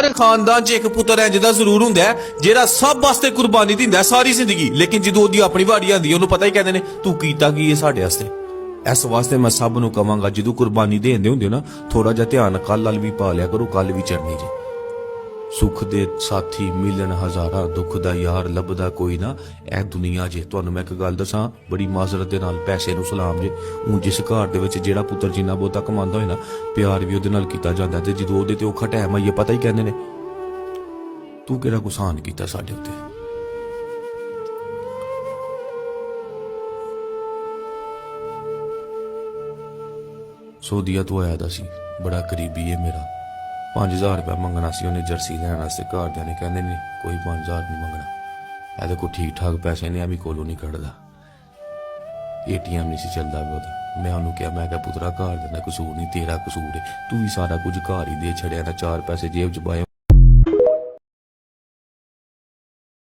हर खानदान च एक पुत्र इंज दा जरूर हुंदा है जेड़ा सब वास्ते कुर्बानी दिंदा सारी जिंदगी, लेकिन जो ओदी अपनी वाड़ी आंदी ओनू पता ही कहंदे ने तू कीता की है साडे वास्ते। इस वास्ते मैं सब नूं कवांगा जो कुर्बानी देंदे हुंदे ना थोड़ा जिहा ध्यान कल वाल भी पा लिया करो, कल भी चढ़नी जी। सुख दे साथी मिलन हजारा, दुख दा यार लभदा कोई ना ए दुनिया जे। तुहानूं मैं एक गल दसां बड़ी माजरत दे नाल, पैसे नूं सलाम जे। हूँ जिस घर दे विच जेड़ा पुत्तर जिन्ना बहुता कमांदा होए ना प्यार भी ओहदे नाल कीता जांदा ते जदों ओहदे ते औखा टैम आइए पता ही कहंदे ने तू केड़ा गुसान कीता साडे उत्ते। सोदिया तो आया दा सी, बड़ा करीबी है मेरा। 5000 रुपया मंगना सी उन्हें जर्सी लैन वास्ते, घरदियां ने कहंदे ने कोई 5000 नहीं मंगना, एहदे कोल ठीक ठाक पैसे ने भी कोलों नहीं कढ़दा, ATM नहीं सी चलदा ओहदा। मैं उन्होंने कहा मैं पुत्रा घर दा कसूर नहीं तेरा कसूर है, तू ही सारा कुछ घर ही दे छड़िया ना, 4 पैसे जेब च पाए।